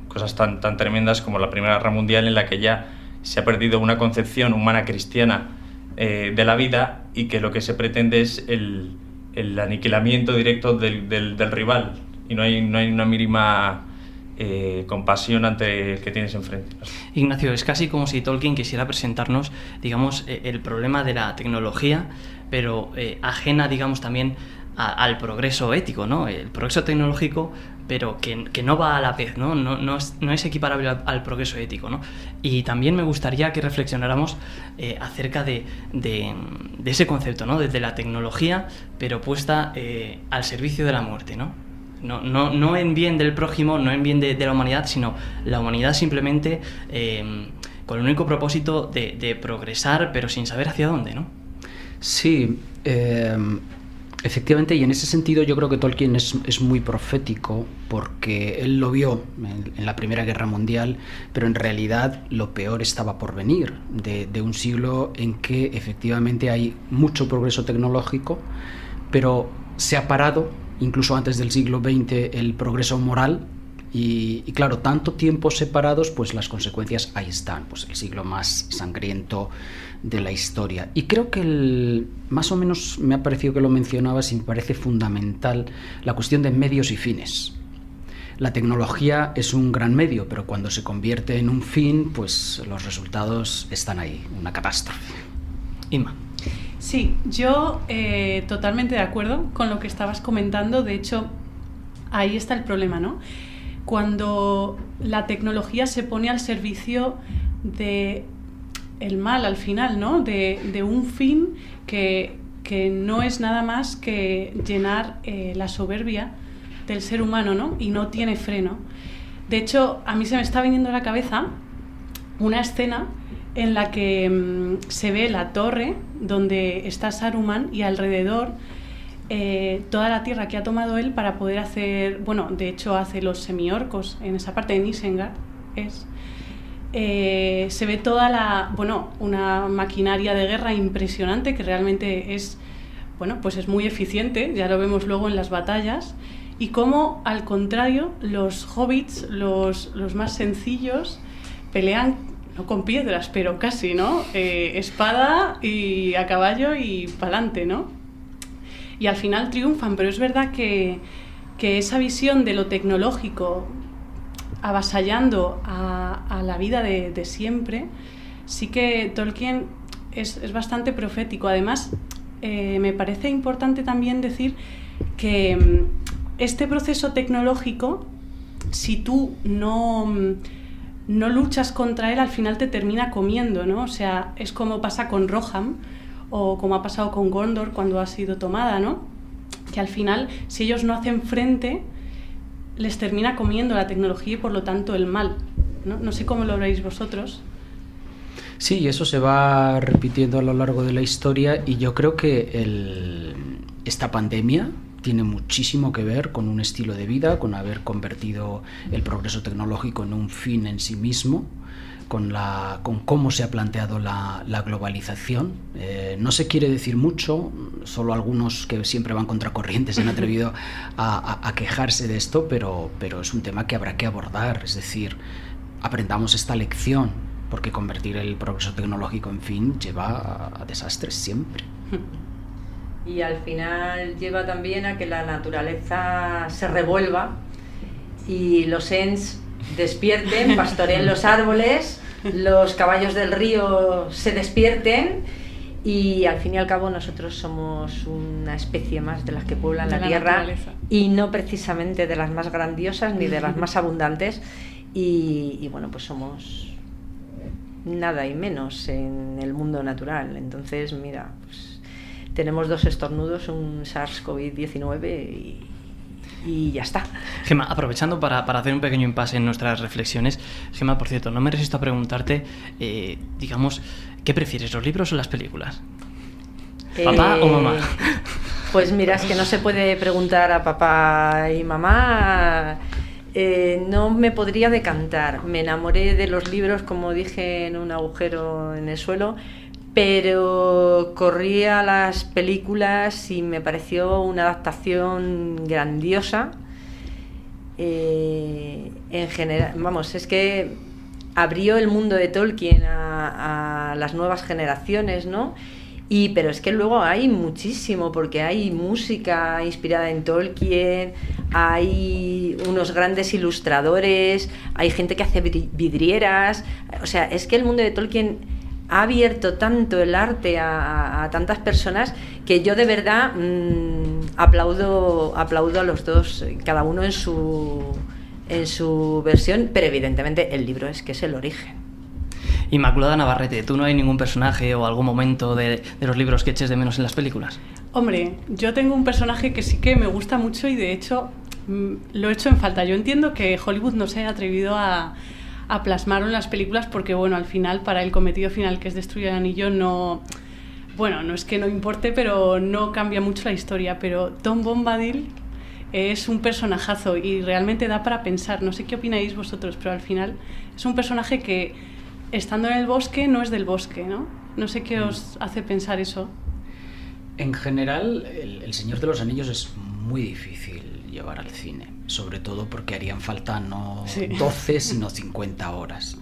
Speaker 6: cosas tan tremendas como la Primera Guerra Mundial, en la que ya se ha perdido una concepción humana cristiana de la vida, y que lo que se pretende es el aniquilamiento directo del rival, y no hay una mínima compasión ante el que tienes enfrente.
Speaker 1: Ignacio, es casi como si Tolkien quisiera presentarnos, digamos, el problema de la tecnología, pero ajena, digamos, también al progreso ético, ¿no? El progreso tecnológico pero que no va a la vez, ¿no? No es equiparable al progreso ético, ¿no? Y también me gustaría que reflexionáramos acerca de ese concepto, ¿no? De la tecnología, pero puesta al servicio de la muerte, ¿no? No en bien del prójimo, no en bien de la humanidad, sino la humanidad simplemente con el único propósito de progresar, pero sin saber hacia dónde, ¿no?
Speaker 5: Sí, efectivamente, y en ese sentido yo creo que Tolkien es muy profético, porque él lo vio en la Primera Guerra Mundial, pero en realidad lo peor estaba por venir, de un siglo en que efectivamente hay mucho progreso tecnológico, pero se ha parado, incluso antes del siglo XX, el progreso moral. Y claro, tanto tiempo separados, pues las consecuencias ahí están, pues el siglo más sangriento de la historia. Y creo que más o menos me ha parecido que lo mencionabas y me parece fundamental la cuestión de medios y fines. La tecnología es un gran medio, pero cuando se convierte en un fin, pues los resultados están ahí, una catástrofe.
Speaker 1: Inma.
Speaker 7: Sí, yo totalmente de acuerdo con lo que estabas comentando. De hecho, ahí está el problema, ¿no? Cuando la tecnología se pone al servicio de el mal al final, ¿no? De un fin que no es nada más que llenar la soberbia del ser humano, ¿no? Y no tiene freno. De hecho, a mí se me está viniendo a la cabeza una escena en la que se ve la torre donde está Saruman y alrededor toda la tierra que ha tomado él para poder hacer, bueno, de hecho hace los semiorcos en esa parte de Isengard, se ve una maquinaria de guerra impresionante que realmente es muy eficiente, ya lo vemos luego en las batallas, y cómo al contrario los hobbits, los más sencillos, pelean no con piedras, pero casi, ¿no? Espada y a caballo y pa'lante, ¿no? Y al final triunfan, pero es verdad que esa visión de lo tecnológico avasallando a la vida de siempre, sí que Tolkien es bastante profético. Además, me parece importante también decir que este proceso tecnológico, si tú no luchas contra él, al final te termina comiendo, ¿no? O sea, es como pasa con Rohan, o como ha pasado con Gondor cuando ha sido tomada, ¿no? Que al final, si ellos no hacen frente, les termina comiendo la tecnología y por lo tanto el mal, ¿no? No sé cómo lo veis vosotros.
Speaker 5: Sí, y eso se va repitiendo a lo largo de la historia, y yo creo que esta pandemia tiene muchísimo que ver con un estilo de vida, con haber convertido el progreso tecnológico en un fin en sí mismo, con cómo se ha planteado la globalización. No se quiere decir mucho, solo algunos que siempre van contracorriente se han atrevido a quejarse de esto, pero es un tema que habrá que abordar. Es decir, aprendamos esta lección, porque convertir el progreso tecnológico en fin lleva a desastres siempre.
Speaker 4: Y al final lleva también a que la naturaleza se revuelva y los Ents despierten, pastoreen los árboles, los caballos del río se despierten, y al fin y al cabo nosotros somos una especie más de las que pueblan la tierra, y no precisamente de las más grandiosas ni de las más abundantes, y bueno, pues somos nada y menos en el mundo natural. Entonces, mira, pues tenemos 2 estornudos, un SARS-CoV-19 y ya está.
Speaker 1: Gemma, aprovechando para hacer un pequeño impasse en nuestras reflexiones, Gemma, por cierto, no me resisto a preguntarte, digamos, ¿qué prefieres, los libros o las películas? ¿Papá o mamá?
Speaker 4: Pues mira, es que no se puede preguntar a papá y mamá. No me podría decantar. Me enamoré de los libros, como dije, en un agujero en el suelo, pero corrí a las películas y me pareció una adaptación grandiosa. En general, vamos, es que abrió el mundo de Tolkien a las nuevas generaciones, ¿no? Pero es que luego hay muchísimo, porque hay música inspirada en Tolkien, hay unos grandes ilustradores, hay gente que hace vidrieras. O sea, es que el mundo de Tolkien ha abierto tanto el arte a tantas personas que yo de verdad aplaudo a los dos, cada uno en su versión, pero evidentemente el libro es el origen.
Speaker 1: Inmaculada Navarrete, ¿tú no hay ningún personaje o algún momento de los libros que eches de menos en las películas?
Speaker 7: Hombre, yo tengo un personaje que sí que me gusta mucho y de hecho lo he hecho en falta. Yo entiendo que Hollywood no se haya atrevido a plasmarlo en las películas porque, bueno, al final, para el cometido final, que es destruir el anillo, no es que no importe, pero no cambia mucho la historia. Pero Tom Bombadil es un personajazo y realmente da para pensar. No sé qué opináis vosotros, pero al final es un personaje que, estando en el bosque, no es del bosque, ¿no? No sé qué os hace pensar eso.
Speaker 5: En general, El Señor de los Anillos es muy difícil llevar al cine, sobre todo porque harían falta no 12, sino 50 horas.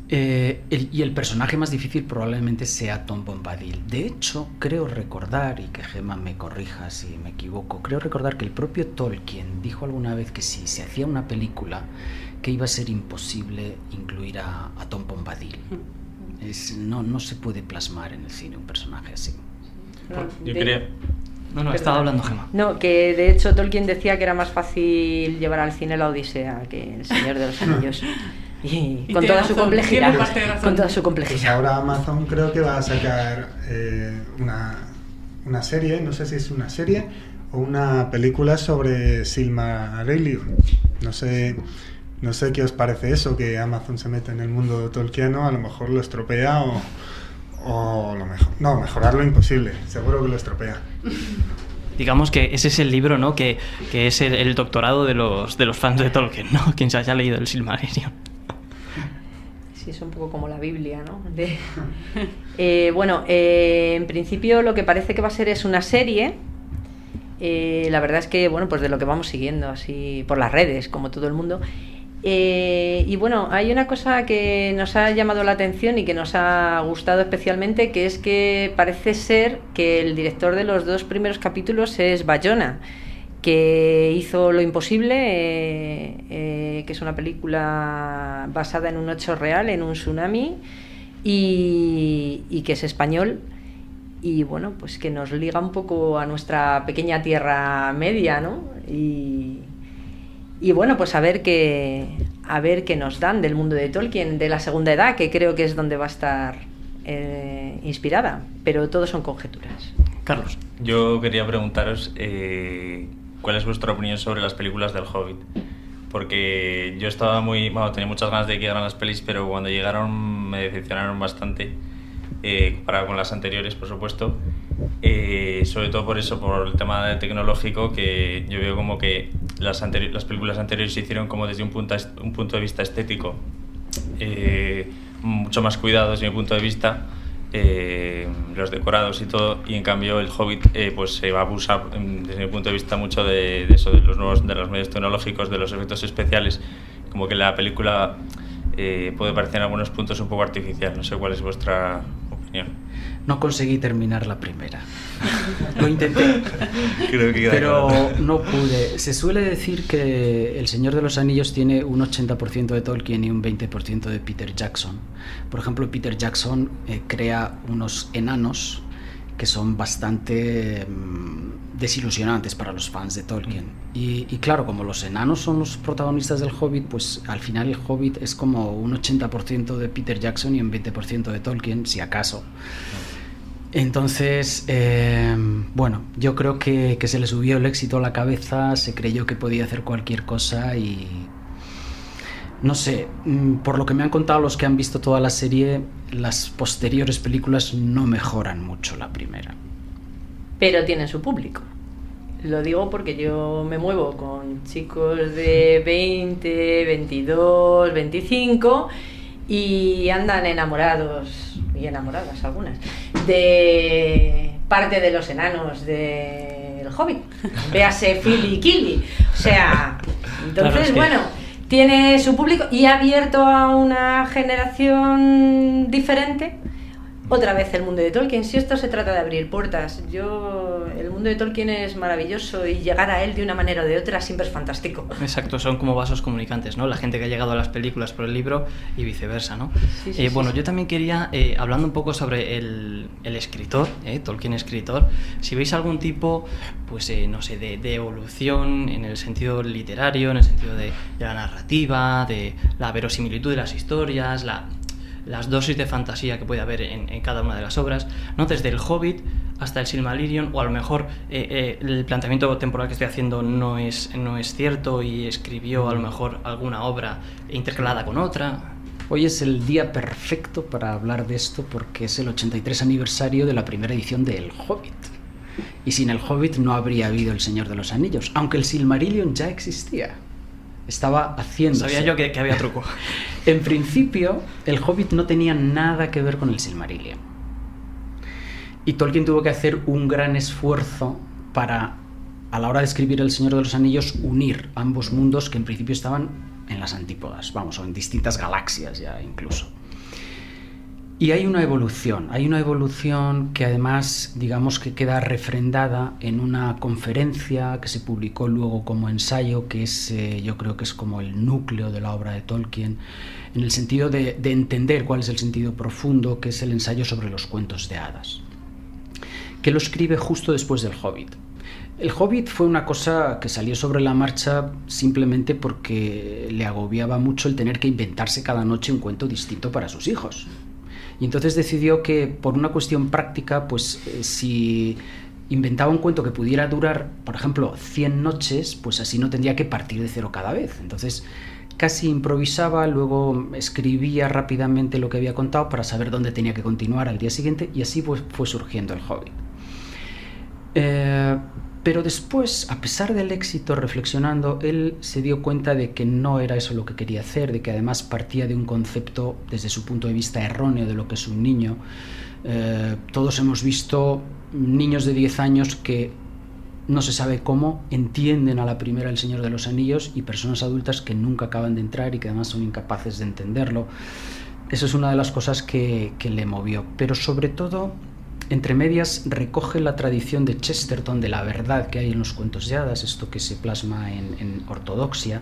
Speaker 5: Y el personaje más difícil probablemente sea Tom Bombadil. De hecho, creo recordar, y que Gemma me corrija si me equivoco, creo recordar que el propio Tolkien dijo alguna vez que si se hacía una película que iba a ser imposible incluir a Tom Bombadil. No se puede plasmar en el cine un personaje así.
Speaker 6: Yo creo...
Speaker 1: No, estaba hablando Gemma.
Speaker 4: No, que de hecho Tolkien decía que era más fácil llevar al cine la Odisea que El Señor de los Anillos. Y con toda su complejidad. Con toda su complejidad.
Speaker 2: Pues ahora Amazon creo que va a sacar una serie, no sé si es una serie o una película sobre Silmarillion. No sé qué os parece eso, que Amazon se mete en el mundo tolkieno, a lo mejor lo estropea o lo mejor. No, mejorarlo imposible, seguro que lo estropea.
Speaker 1: Digamos que ese es el libro, ¿no? Que es el doctorado de los fans de Tolkien, ¿no? Quien se haya leído el Silmarillion.
Speaker 4: Sí, es un poco como la Biblia, ¿no? En principio lo que parece que va a ser es una serie. La verdad es que, bueno, pues de lo que vamos siguiendo así por las redes, como todo el mundo. Y bueno, hay una cosa que nos ha llamado la atención y que nos ha gustado especialmente, que es que parece ser que el director de los 2 primeros capítulos es Bayona, que hizo Lo Imposible, que es una película basada en un hecho real, en un tsunami, y que es español. Y bueno, pues que nos liga un poco a nuestra pequeña Tierra Media, ¿no? Y bueno, pues a ver qué nos dan del mundo de Tolkien, de la Segunda Edad, que creo que es donde va a estar inspirada, pero todo son conjeturas.
Speaker 1: Carlos.
Speaker 6: Yo quería preguntaros cuál es vuestra opinión sobre las películas del Hobbit, porque yo estaba tenía muchas ganas de que llegaran las pelis, pero cuando llegaron me decepcionaron bastante, comparado con las anteriores, por supuesto. Sobre todo por eso, por el tema tecnológico, que yo veo como que las películas anteriores se hicieron como desde un punto de vista estético, mucho más cuidados desde mi punto de vista, los decorados y todo, y en cambio el Hobbit pues se va a abusar desde mi punto de vista mucho de eso, de los medios tecnológicos, de los efectos especiales, como que la película puede parecer en algunos puntos un poco artificial. No sé cuál es vuestra opinión.
Speaker 5: No conseguí terminar la primera. Lo intenté,
Speaker 6: creo que
Speaker 5: pero no pude. Se suele decir que El Señor de los Anillos tiene un 80% de Tolkien y un 20% de Peter Jackson. Por ejemplo, Peter Jackson crea unos enanos que son bastante desilusionantes para los fans de Tolkien. Y claro, como los enanos son los protagonistas del Hobbit, pues al final el Hobbit es como un 80% de Peter Jackson y un 20% de Tolkien, si acaso. Entonces, bueno, yo creo que se le subió el éxito a la cabeza, se creyó que podía hacer cualquier cosa y... No sé, por lo que me han contado los que han visto toda la serie, las posteriores películas no mejoran mucho la primera.
Speaker 4: Pero tienen su público. Lo digo porque yo me muevo con chicos de 20, 22, 25 y andan enamorados, y enamoradas algunas, de parte de los enanos del Hobbit. Véase Fili y Kili. O sea, entonces, bueno, tiene su público y ha abierto a una generación diferente Otra vez el mundo de Tolkien, si esto se trata de abrir puertas, el mundo de Tolkien es maravilloso y llegar a él de una manera o de otra siempre es fantástico.
Speaker 1: Exacto, son como vasos comunicantes, ¿no? La gente que ha llegado a las películas por el libro y viceversa, ¿no?
Speaker 4: Sí,
Speaker 1: Bueno,
Speaker 4: sí.
Speaker 1: yo también quería, hablando un poco sobre el escritor, Tolkien escritor, si veis algún tipo, pues no sé, de evolución en el sentido literario, en el sentido de la narrativa, de la verosimilitud de las historias, las dosis de fantasía que puede haber en cada una de las obras, ¿no? Desde el Hobbit hasta el Silmarillion, o a lo mejor el planteamiento temporal que estoy haciendo no es cierto y escribió a lo mejor alguna obra intercalada con otra.
Speaker 5: Hoy es el día perfecto para hablar de esto porque es el 83 aniversario de la primera edición de El Hobbit. Y sin El Hobbit no habría habido El Señor de los Anillos, aunque el Silmarillion ya existía. Estaba haciéndose.
Speaker 1: Sabía yo que había truco.
Speaker 5: En principio, el Hobbit no tenía nada que ver con el Silmarillion. Y Tolkien tuvo que hacer un gran esfuerzo para, a la hora de escribir El Señor de los Anillos, unir ambos mundos que en principio estaban en las antípodas, o en distintas galaxias ya incluso. Y hay una evolución que además, digamos que queda refrendada en una conferencia que se publicó luego como ensayo, que es, yo creo que es como el núcleo de la obra de Tolkien, en el sentido de entender cuál es el sentido profundo, que es el ensayo sobre los cuentos de hadas, que lo escribe justo después del Hobbit. El Hobbit fue una cosa que salió sobre la marcha simplemente porque le agobiaba mucho el tener que inventarse cada noche un cuento distinto para sus hijos. Y entonces decidió que, por una cuestión práctica, pues si inventaba un cuento que pudiera durar, por ejemplo, 100 noches, pues así no tendría que partir de cero cada vez. Entonces casi improvisaba, luego escribía rápidamente lo que había contado para saber dónde tenía que continuar al día siguiente, y así pues fue surgiendo el Hobbit. Pero después, a pesar del éxito, reflexionando, él se dio cuenta de que no era eso lo que quería hacer, de que además partía de un concepto, desde su punto de vista, erróneo de lo que es un niño. Todos hemos visto niños de 10 años que no se sabe cómo entienden a la primera El Señor de los Anillos, y personas adultas que nunca acaban de entrar y que además son incapaces de entenderlo. Eso es una de las cosas que le movió. Pero sobre todo, entre medias, recoge la tradición de Chesterton de la verdad que hay en los cuentos de hadas, esto que se plasma en ortodoxia,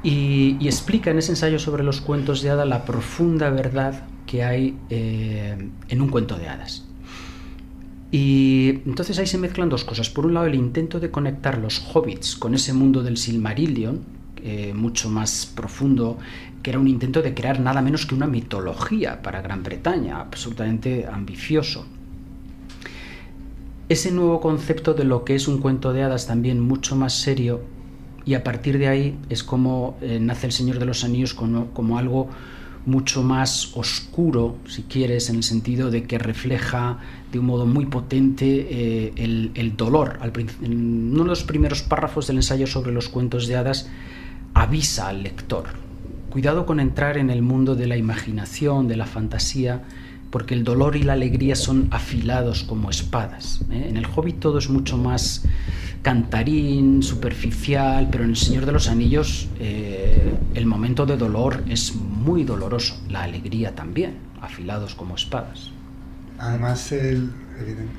Speaker 5: y explica en ese ensayo sobre los cuentos de hadas la profunda verdad que hay en un cuento de hadas. Y entonces ahí se mezclan dos cosas. Por un lado, el intento de conectar los hobbits con ese mundo del Silmarillion, mucho más profundo, que era un intento de crear nada menos que una mitología para Gran Bretaña, absolutamente ambicioso. Ese nuevo concepto de lo que es un cuento de hadas, también mucho más serio, y a partir de ahí es como nace El Señor de los Anillos como algo mucho más oscuro, si quieres, en el sentido de que refleja de un modo muy potente el dolor. En uno de los primeros párrafos del ensayo sobre los cuentos de hadas avisa al lector: cuidado con entrar en el mundo de la imaginación, de la fantasía, porque el dolor y la alegría son afilados como espadas. En el Hobbit todo es mucho más cantarín, superficial, pero en El Señor de los Anillos el momento de dolor es muy doloroso, la alegría también, afilados como espadas.
Speaker 2: Además, él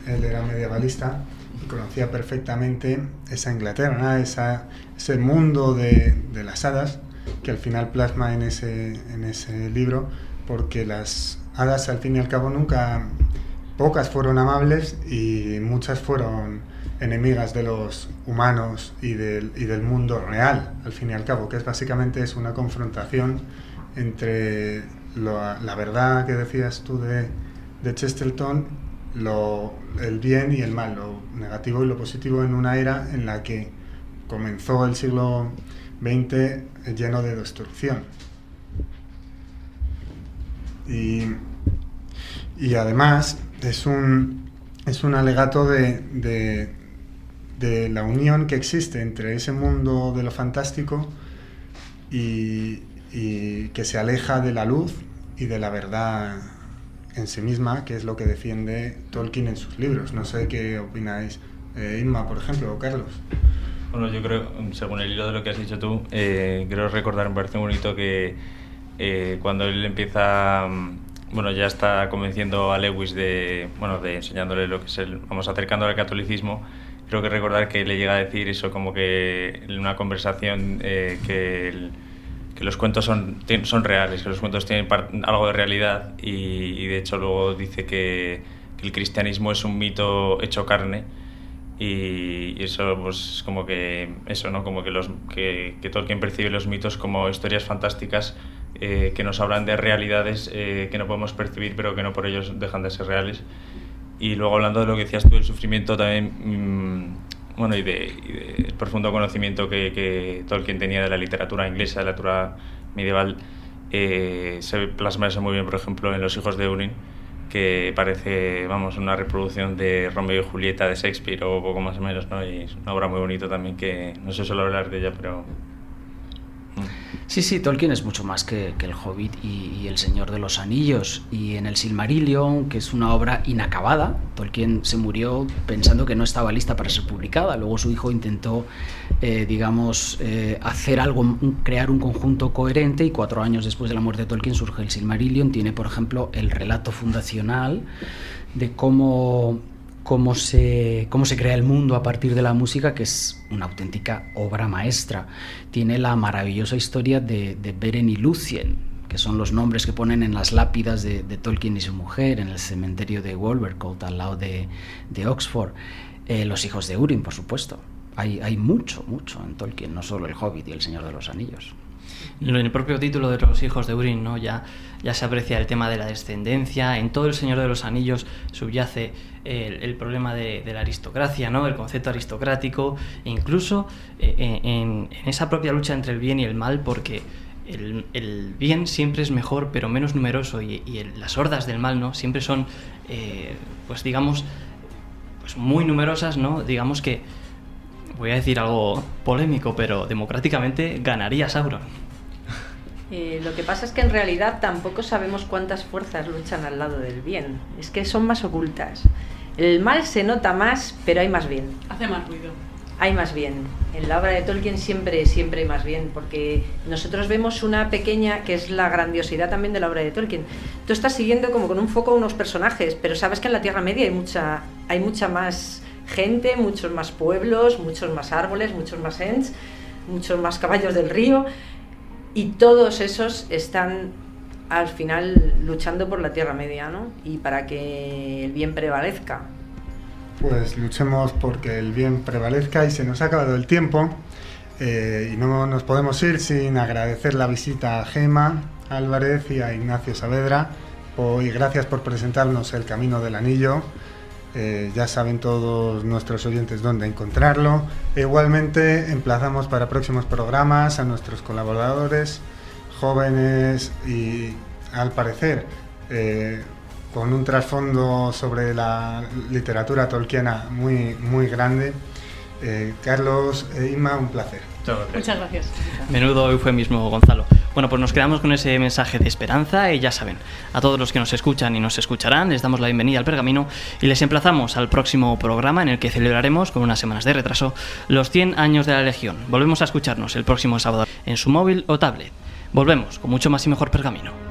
Speaker 2: era medievalista y conocía perfectamente esa Inglaterra, ¿no? Ese mundo de las hadas, que al final plasma en ese libro, porque las hadas, al fin y al cabo, pocas fueron amables y muchas fueron enemigas de los humanos y del mundo real, al fin y al cabo, que básicamente es una confrontación entre la verdad que decías tú de Chesterton, el bien y el mal, lo negativo y lo positivo, en una era en la que comenzó el siglo XX lleno de destrucción. Y además es un alegato de la unión que existe entre ese mundo de lo fantástico y que se aleja de la luz y de la verdad en sí misma, que es lo que defiende Tolkien en sus libros. No sé qué opináis, Inma, por ejemplo, o Carlos.
Speaker 6: Bueno, yo creo, según el hilo de lo que has dicho tú, creo recordar, me parece bonito que cuando él empieza bueno, ya está convenciendo a Lewis de enseñándole lo que es acercándole al catolicismo. Creo que recordar que le llega a decir eso, como que en una conversación que los cuentos son reales, que los cuentos tienen algo de realidad, y de hecho luego dice que el cristianismo es un mito hecho carne, y eso pues como que eso, ¿no? Como que Tolkien percibe los mitos como historias fantásticas que nos hablan de realidades que no podemos percibir, pero que no por ellos dejan de ser reales. Y luego, hablando de lo que decías tú del sufrimiento también, y del profundo conocimiento que Tolkien tenía de la literatura inglesa, de la literatura medieval, se plasma eso muy bien, por ejemplo, en Los hijos de Húrin, que parece, una reproducción de Romeo y Julieta de Shakespeare, o poco más o menos, ¿no? Y es una obra muy bonita también, que no sé solo hablar de ella, pero...
Speaker 5: Sí, Tolkien es mucho más que El Hobbit y El Señor de los Anillos. Y en el Silmarillion, que es una obra inacabada, Tolkien se murió pensando que no estaba lista para ser publicada. Luego su hijo intentó, hacer algo, crear un conjunto coherente, y 4 años después de la muerte de Tolkien surge el Silmarillion. Tiene, por ejemplo, el relato fundacional de cómo se crea el mundo a partir de la música, que es una auténtica obra maestra. Tiene la maravillosa historia de Beren y Lúthien, que son los nombres que ponen en las lápidas de Tolkien y su mujer en el cementerio de Wolvercote, al lado de Oxford. Los hijos de Húrin, por supuesto. Hay mucho en Tolkien, no solo El Hobbit y El Señor de los Anillos.
Speaker 1: En el propio título de Los hijos de Húrin, ¿no? ya se aprecia el tema de la descendencia. En todo El Señor de los Anillos subyace el problema de la aristocracia, ¿no? El concepto aristocrático, e incluso en esa propia lucha entre el bien y el mal, porque el bien siempre es mejor pero menos numeroso, y las hordas del mal, ¿no? Siempre son muy numerosas, ¿no? Digamos que, voy a decir algo polémico, pero democráticamente ganaría Sauron.
Speaker 4: Lo que pasa es que en realidad tampoco sabemos cuántas fuerzas luchan al lado del bien. Es que son más ocultas. El mal se nota más, pero hay más bien.
Speaker 7: Hace más ruido.
Speaker 4: Hay más bien. En la obra de Tolkien siempre hay más bien, porque nosotros vemos una pequeña, que es la grandiosidad también de la obra de Tolkien. Tú estás siguiendo como con un foco unos personajes, pero sabes que en la Tierra Media hay mucha más gente, muchos más pueblos, muchos más árboles, muchos más ents, muchos más caballos del río, y todos esos están al final luchando por la Tierra Media, ¿no? Y para que el bien prevalezca.
Speaker 2: Pues luchemos porque el bien prevalezca, y se nos ha acabado el tiempo, y no nos podemos ir sin agradecer la visita a Gemma Álvarez y a Ignacio Saavedra, y gracias por presentarnos El Camino del Anillo. Ya saben todos nuestros oyentes dónde encontrarlo. Igualmente emplazamos para próximos programas a nuestros colaboradores jóvenes y, al parecer, con un trasfondo sobre la literatura tolkiena muy grande. Carlos e Inma, un placer.
Speaker 7: Muchas gracias.
Speaker 1: Menudo eufemismo, Gonzalo. Bueno, pues nos quedamos con ese mensaje de esperanza, y ya saben, a todos los que nos escuchan y nos escucharán, les damos la bienvenida al Pergamino y les emplazamos al próximo programa, en el que celebraremos, con unas semanas de retraso, los 100 años de la Legión. Volvemos a escucharnos el próximo sábado en su móvil o tablet. Volvemos con mucho más y mejor Pergamino.